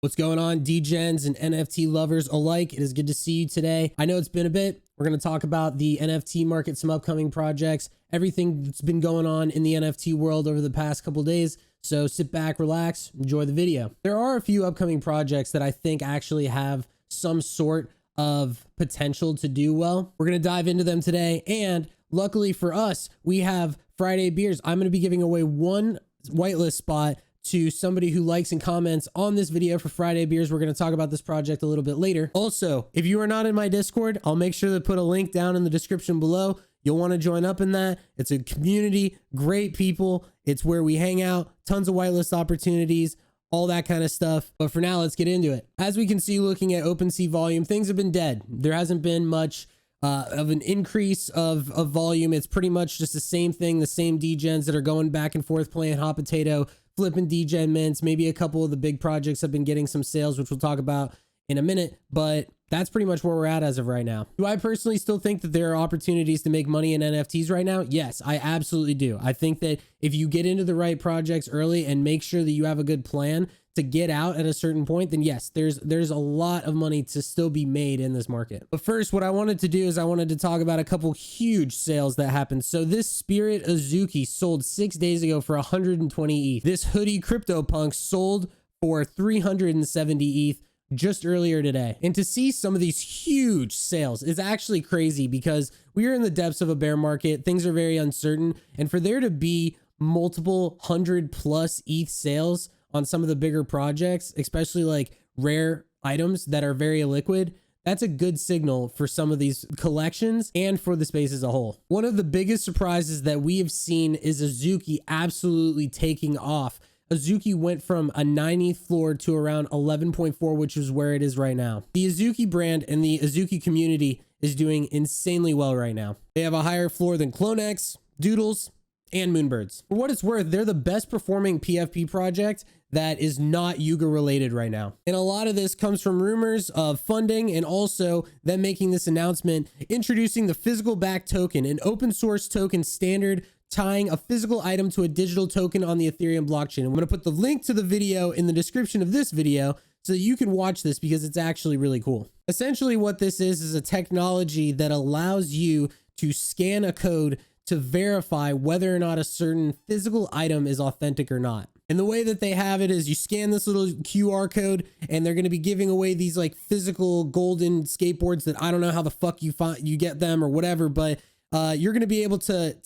What's going on, DGens and NFT lovers alike? It is good to see you today. I know it's been a bit. We're going to talk about the NFT market, some upcoming projects, everything that's been going on in the NFT world over the past couple days. So sit back, relax, enjoy the video. There are a few upcoming projects that I think actually have some sort of potential to do well. We're going to dive into them today. And luckily for us, we have Friday beers. I'm going to be giving away one whitelist spot to somebody who likes and comments on this video for Friday beers. We're going to talk about this project a little bit later. Also, if you are not in my Discord, I'll make sure to put a link down in the description below. You'll want to join up in that. It's a community, great people. It's where we hang out, tons of whitelist opportunities, all that kind of stuff. But for now, let's get into it. As we can see, looking at OpenSea volume, things have been dead. There hasn't been much of an increase of volume. It's pretty much just the same thing, the same degens that are going back and forth playing hot potato, flipping degen mints. Maybe a couple of the big projects have been getting some sales, which we'll talk about in a minute, but that's pretty much where we're at as of right now. Do I personally still think that there are opportunities to make money in NFTs right now? Yes, I absolutely do. I think that if you get into the right projects early and make sure that you have a good plan to get out at a certain point, then yes, there's a lot of money to still be made in this market. But first, what I wanted to do is I wanted to talk about a couple huge sales that happened. So this Spirit Azuki sold 6 days ago for 120 ETH. This hoodie CryptoPunk sold for 370 ETH just earlier today. And to see some of these huge sales is actually crazy because we are in the depths of a bear market. Things are very uncertain. And for there to be multiple 100+ ETH sales on some of the bigger projects, especially like rare items that are very illiquid, that's a good signal for some of these collections and for the space as a whole. One of the biggest surprises that we have seen is Azuki absolutely taking off. Azuki went from a 90th floor to around 11.4, which is where it is right now. The Azuki brand and the Azuki community is doing insanely well right now. They have a higher floor than CloneX, Doodles, and Moonbirds. For what it's worth, they're the best performing PFP project that is not Yuga related right now. And a lot of this comes from rumors of funding and also them making this announcement, introducing the physical back token, an open source token standard tying a physical item to a digital token on the Ethereum blockchain. I'm going to put the link to the video in the description of this video so that you can watch this because it's actually really cool. Essentially what this is a technology that allows you to scan a code to verify whether or not a certain physical item is authentic or not. And the way that they have it is you scan this little QR code and they're going to be giving away these like physical golden skateboards that I don't know how the fuck you get them or whatever, but you're going to be able to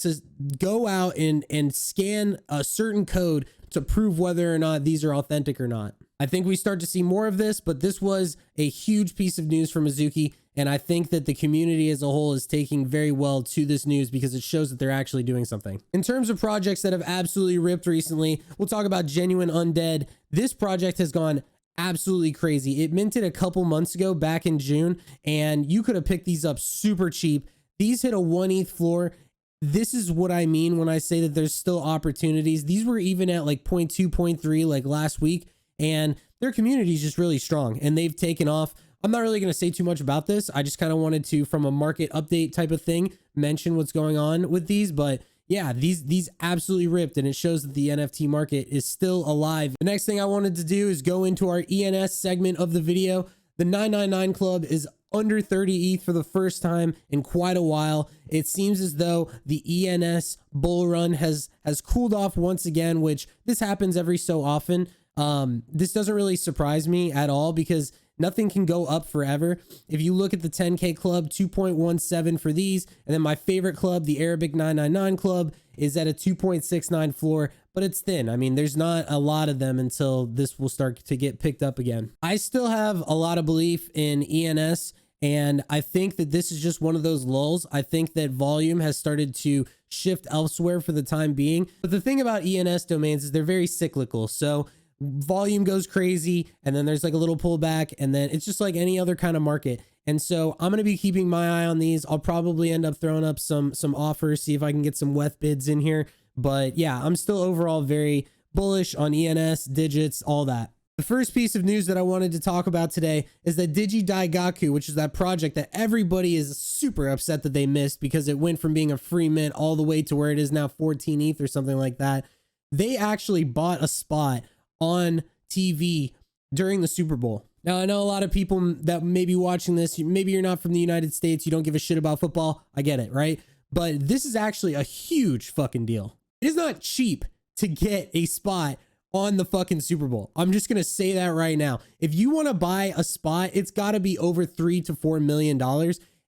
go out and scan a certain code to prove whether or not these are authentic or not. I think we start to see more of this, but this was a huge piece of news from Azuki. And I think that the community as a whole is taking very well to this news because it shows that they're actually doing something. In terms of projects that have absolutely ripped recently, we'll talk about Genuine Undead. This project has gone absolutely crazy. It minted a couple months ago back in June, and you could have picked these up super cheap. These hit a 1 ETH floor. This is what I mean when I say that there's still opportunities. These were even at like 0.2, 0.3 like last week, and their community is just really strong and they've taken off. I'm not really going to say too much about this. I just kind of wanted to, from a market update type of thing, mention what's going on with these. But yeah, these absolutely ripped, and it shows that the NFT market is still alive. The next thing I wanted to do is go into our ENS segment of the video. The 999 Club is under 30 ETH for the first time in quite a while. It seems as though the ENS bull run has cooled off once again, which this happens every so often. This doesn't really surprise me at all because nothing can go up forever. If you look at the 10K club, 2.17 for these. And then my favorite club, the Arabic 999 club, is at a 2.69 floor, but it's thin. I mean, there's not a lot of them until this will start to get picked up again. I still have a lot of belief in ENS, and I think that this is just one of those lulls. I think that volume has started to shift elsewhere for the time being. But the thing about ENS domains is they're very cyclical. So volume goes crazy and then there's like a little pullback, and then it's just like any other kind of market. And so I'm going to be keeping my eye on these. I'll probably end up throwing up some offers, see if I can get some WETH bids in here. But yeah, I'm still overall very bullish on ENS, digits, all that. The first piece of news that I wanted to talk about today is that Digidaigaku, which is that project that everybody is super upset that they missed because it went from being a free mint all the way to where it is now 14 ETH or something like that. They actually bought a spot on TV during the Super Bowl. Now, I know a lot of people that may be watching this, maybe you're not from the United States, you don't give a shit about football. I get it, right? But this is actually a huge fucking deal. It is not cheap to get a spot on the fucking Super Bowl. I'm just going to say that right now. If you want to buy a spot, it's got to be over $3 to $4 million.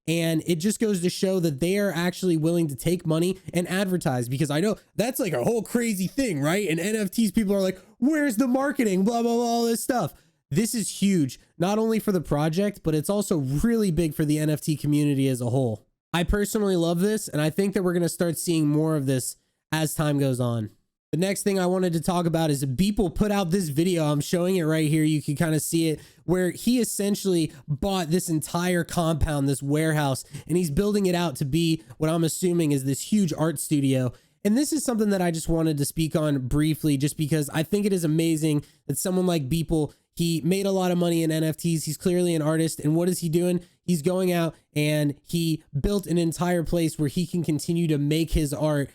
And it just goes to show that they are actually willing to take money and advertise, because I know that's like a whole crazy thing, right? And NFTs, people are like, where's the marketing? Blah, blah, blah, all this stuff. This is huge, not only for the project, but it's also really big for the NFT community as a whole. I personally love this, and I think that we're going to start seeing more of this as time goes on. The next thing I wanted to talk about is Beeple put out this video. I'm showing it right here. You can kind of see it, where he essentially bought this entire compound, this warehouse, and he's building it out to be what I'm assuming is this huge art studio. And this is something that I just wanted to speak on briefly, just because I think it is amazing that someone like Beeple, he made a lot of money in NFTs. He's clearly an artist. And what is he doing? He's going out and he built an entire place where he can continue to make his art.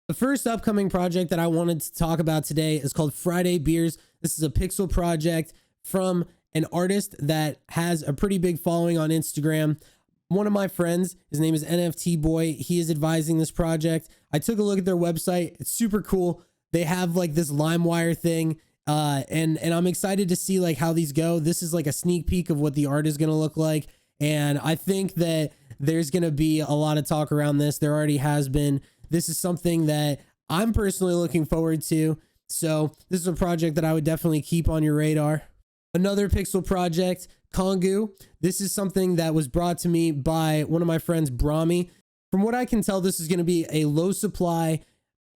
The first upcoming project that I wanted to talk about today is called Friday Beers. This is a pixel project from an artist that has a pretty big following on Instagram. One of my friends, his name is NFT Boy. He is advising this project. I took a look at their website. It's super cool. They have like this LimeWire thing. And I'm excited to see like how these go. This is like a sneak peek of what the art is going to look like. And I think that there's going to be a lot of talk around this. There already has been. This is something that I'm personally looking forward to. So this is a project that I would definitely keep on your radar. Another pixel project, Kongu. This is something that was brought to me by one of my friends, Brahmi. From what I can tell, this is going to be a low supply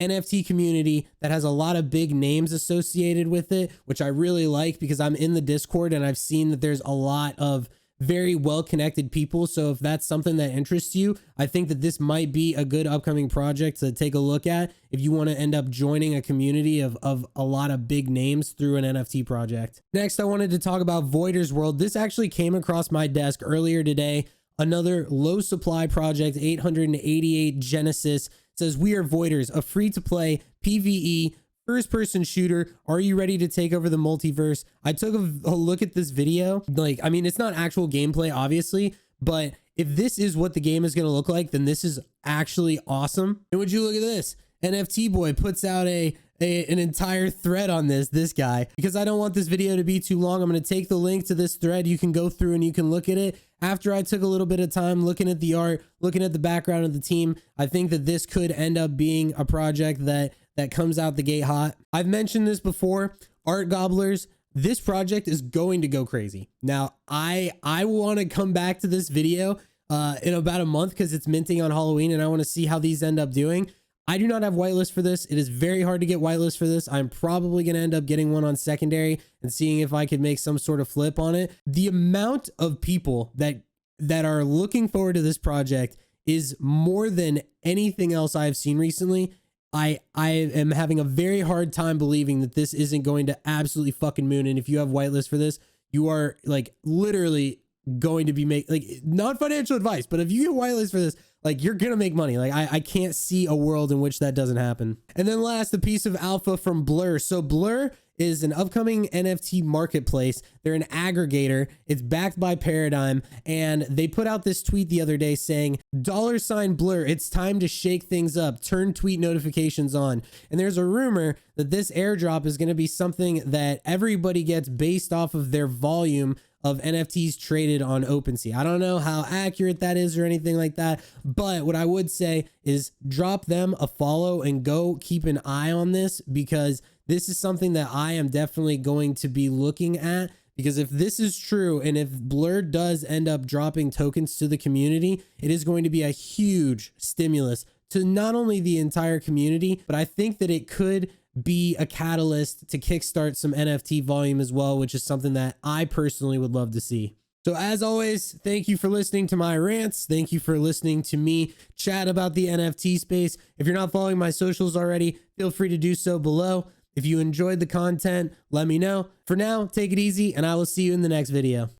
NFT community that has a lot of big names associated with it, which I really like because I'm in the Discord and I've seen that there's a lot of very well-connected people. So if that's something that interests you, I think that this might be a good upcoming project to take a look at if you want to end up joining a community of a lot of big names through an NFT project. Next, I wanted to talk about Voider's World. This actually came across my desk earlier today. Another low supply project, 888 Genesis. It says, we are Voiders, a free-to-play PvE first-person shooter. Are you ready to take over the multiverse? I took a look at this video. Like, I mean, it's not actual gameplay, obviously, but if this is what the game is going to look like, then this is actually awesome. And would you look at this? NFT Boy puts out an entire thread on this guy. Because I don't want this video to be too long, I'm going to take the link to this thread. You can go through and you can look at it. After I took a little bit of time looking at the art, looking at the background of the team, I think that this could end up being a project that comes out the gate hot. I've mentioned this before, Art Gobblers. This project is going to go crazy. Now, I want to come back to this video in about a month because it's minting on Halloween and I want to see how these end up doing. I do not have whitelist for this. It is very hard to get whitelist for this. I'm probably going to end up getting one on secondary and seeing if I could make some sort of flip on it. The amount of people that are looking forward to this project is more than anything else I've seen recently. I am having a very hard time believing that this isn't going to absolutely fucking moon. And if you have whitelist for this, you are like literally going to be not financial advice, but if you get whitelist for this, like you're gonna make money. Like I can't see a world in which that doesn't happen. And then last, a piece of alpha from Blur. So Blur is an upcoming NFT marketplace. They're an aggregator. It's backed by Paradigm. And they put out this tweet the other day saying, $Blur, it's time to shake things up. Turn tweet notifications on. And there's a rumor that this airdrop is going to be something that everybody gets based off of their volume of NFTs traded on OpenSea. I don't know how accurate that is or anything like that, but what I would say is drop them a follow and go keep an eye on this, because this is something that I am definitely going to be looking at, because if this is true and if Blur does end up dropping tokens to the community, it is going to be a huge stimulus to not only the entire community, but I think that it could be a catalyst to kickstart some NFT volume as well, which is something that I personally would love to see. So as always, thank you for listening to my rants. Thank you for listening to me chat about the NFT space. If you're not following my socials already, feel free to do so below. If you enjoyed the content, let me know. For now, take it easy and I will see you in the next video.